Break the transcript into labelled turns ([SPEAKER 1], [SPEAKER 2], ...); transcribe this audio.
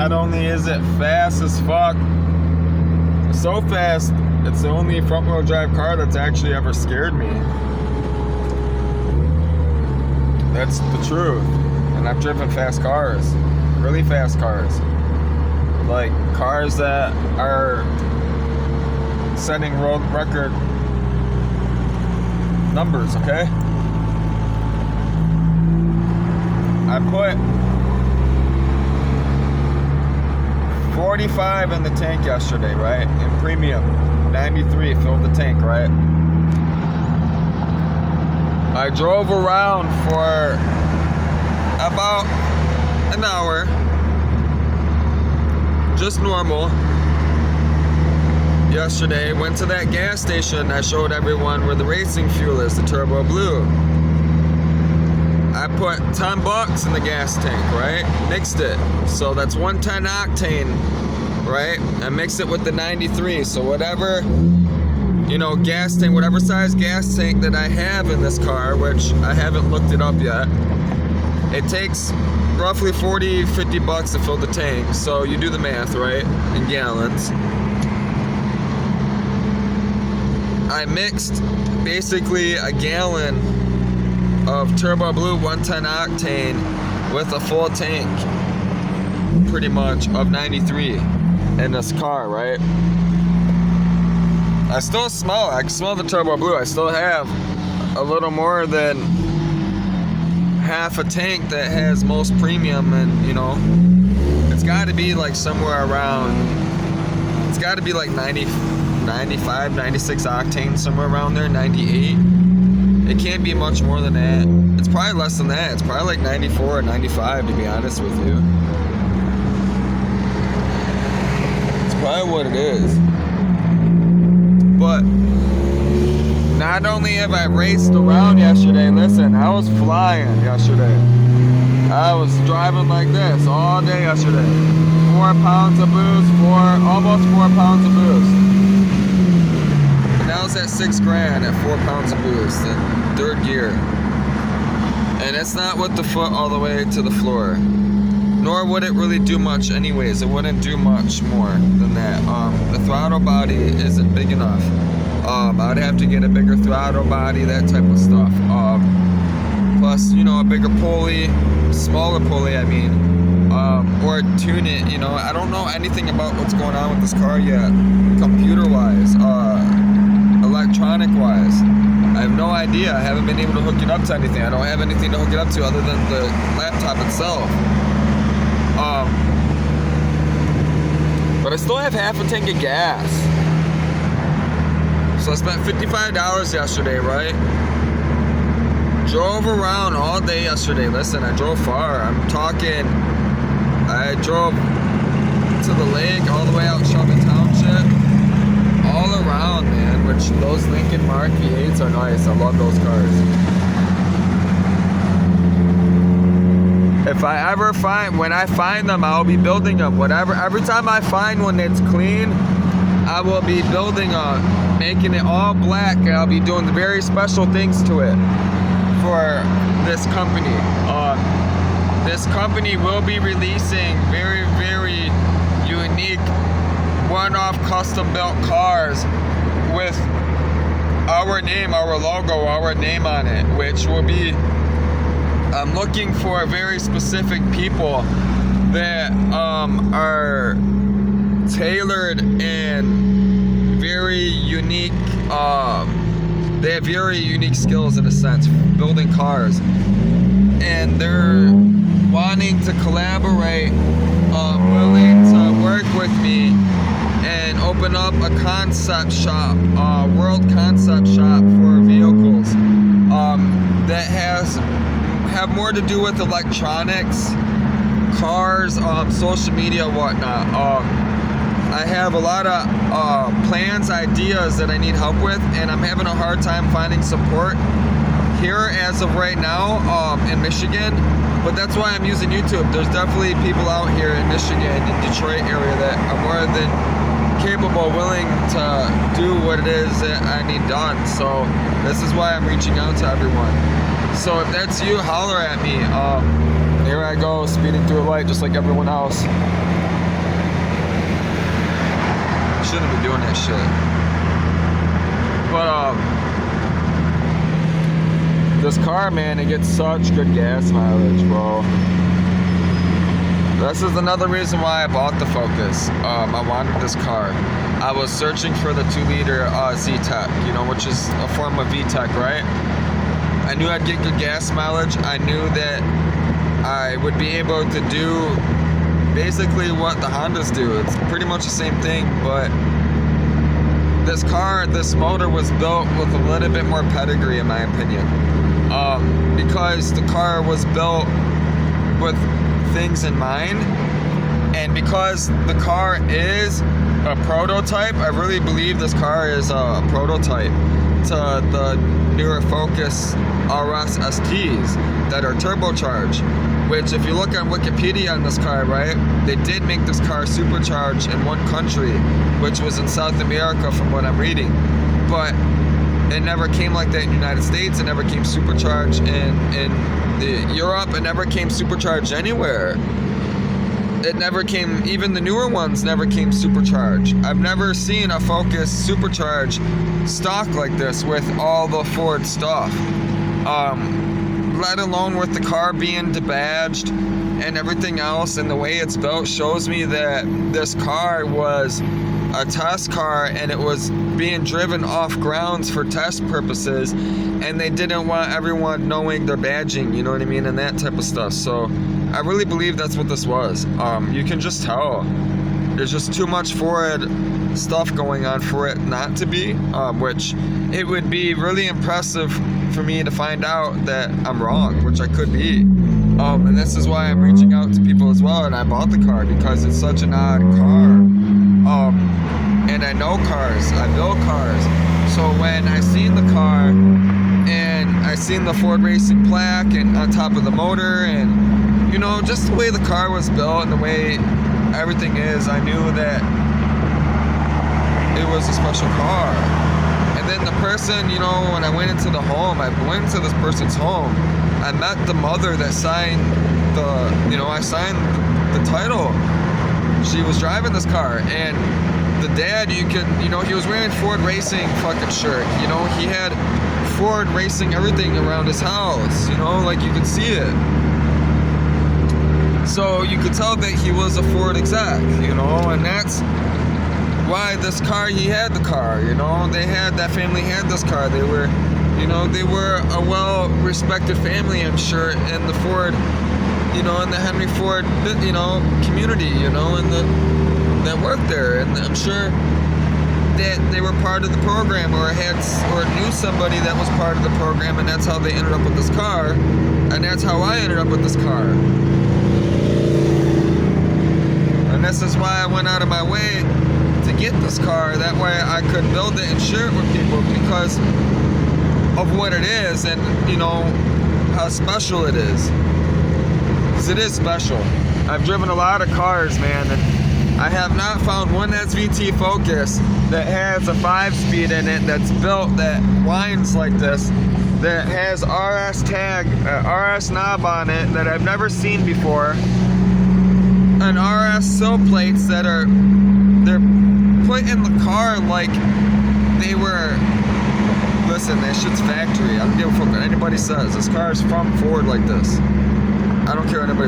[SPEAKER 1] not only is it fast as fuck, so fast, it's the only front-wheel drive car that's actually ever scared me. That's the truth. And I've driven fast cars, really fast cars. Like cars that are setting road record numbers, okay? I put 45 in the tank yesterday, right? In premium, 93 filled the tank, right? I drove around for about an hour, just normal. Yesterday, went to that gas station. I showed everyone where the racing fuel is, the Turbo Blue. I put $10 in the gas tank, right? Mixed it. So that's 110 octane, right? I mixed it with the 93. So whatever, gas tank, whatever size gas tank that I have in this car, which I haven't looked it up yet, it takes roughly $40-50 to fill the tank. So you do the math, right? In gallons. I mixed basically a gallon of Turbo Blue 110 octane with a full tank, pretty much, of 93 in this car, right? I still smell it. I can smell the Turbo Blue. I still have a little more than half a tank that has most premium, and it's got to be like somewhere around, it's got to be like 95, 96 octane, somewhere around there, 98. It can't be much more than that. It's probably less than that. It's probably like 94 or 95, to be honest with you. It's probably what it is. But not only have I raced around yesterday, listen, I was flying yesterday. I was driving like this all day yesterday. 4 pounds of boost, almost 4 pounds of boost. Now it's at $6,000 at 4 pounds of boost in third gear. And it's not with the foot all the way to the floor. Nor would it really do much anyways. It wouldn't do much more than that. The throttle body isn't big enough. I'd have to get a bigger throttle body, that type of stuff. Plus, a bigger pulley, smaller pulley, I mean. Or tune it, I don't know anything about what's going on with this car yet, computer-wise, electronic-wise. I have no idea. I haven't been able to hook it up to anything. I don't have anything to hook it up to other than the laptop itself. But I still have half a tank of gas. So I spent $55 yesterday, right? Drove around all day yesterday. Listen, I drove far. I drove to the lake, all the way out Shelby Township, all around, man, which those Lincoln Mark V8s are nice. I love those cars. If I ever when I find them, I'll be building them. Every time I find one that's clean, I will be building making it all black, and I'll be doing very special things to it for this company. This company will be releasing very, very unique one-off custom-built cars with our name, our logo, our name on it, which will be, I'm looking for very specific people that are tailored and very unique. They have very unique skills in a sense, building cars, and they're wanting to collaborate, willing to work with me and open up a concept shop, world concept shop for vehicles that have more to do with electronics, cars, social media, whatnot. I have a lot of plans, ideas that I need help with, and I'm having a hard time finding support here as of right now in Michigan. But that's why I'm using YouTube. There's definitely people out here in Michigan, in Detroit area, that are more than capable, willing to do what it is that I need done. So this is why I'm reaching out to everyone. So if that's you, holler at me. Here I go, speeding through a light just like everyone else. shouldn't be doing that shit. But this car, man, it gets such good gas mileage, bro. This is another reason why I bought the Focus. I wanted this car. I was searching for the 2-liter Z-Tech, you know, which is a form of VTEC, right? I knew I'd get good gas mileage. I knew that I would be able to do basically what the Hondas do. It's pretty much the same thing, but this car, this motor was built with a little bit more pedigree, in my opinion. Because the car was built with things in mind, and because the car is a prototype, I really believe this car is a prototype to the newer Focus RS STs that are turbocharged, which if you look on Wikipedia on this car, right, they did make this car supercharged in one country, which was in South America from what I'm reading, but it never came like that in the United States. It never came supercharged in Europe. It never came supercharged anywhere. It never came, even the newer ones never came supercharged. I've never seen a Focus supercharged stock like this with all the Ford stuff. Let alone with the car being debadged and everything else, and the way it's built shows me that this car was a test car and it was being driven off grounds for test purposes, and they didn't want everyone knowing their badging, you know what I mean, and that type of stuff. So I really believe that's what this was. You can just tell there's just too much Ford stuff going on for it not to be, which it would be really impressive for me to find out that I'm wrong, which I could be. And this is why I'm reaching out to people as well, and I bought the car because it's such an odd car. And I know cars, I build cars. So when I seen the car and I seen the Ford Racing plaque and on top of the motor, and you know, just the way the car was built and the way everything is, I knew that it was a special car. And then the person, you know, when I went into the home, I went into this person's home, I met the mother that signed the, you know, I signed the title. She was driving this car, and the dad, you can, you know, he was wearing Ford Racing fucking shirt, you know, he had Ford Racing everything around his house, you know, like you could see it. So you could tell that he was a Ford exec, you know, and that's why this car, he had the car, you know, that family had this car. They were, you know, they were a well-respected family, I'm sure, in the Ford, you know, in the Henry Ford, you know, community, you know, and that worked there, and I'm sure that they were part of the program or knew somebody that was part of the program, and that's how they ended up with this car, and that's how I ended up with this car. And this is why I went out of my way to get this car, that way I could build it and share it with people because of what it is, and you know how special it is. Because it is special. I've driven a lot of cars, man, and I have not found one SVT Focus that has a 5-speed in it, that's built, that whines like this, that has RS tag, RS knob on it that I've never seen before, and RS sill plates that they're put in the car like they were, listen, that shit's factory. I don't give a fuck what anybody says. This car is from Ford like this. I don't care what anybody says.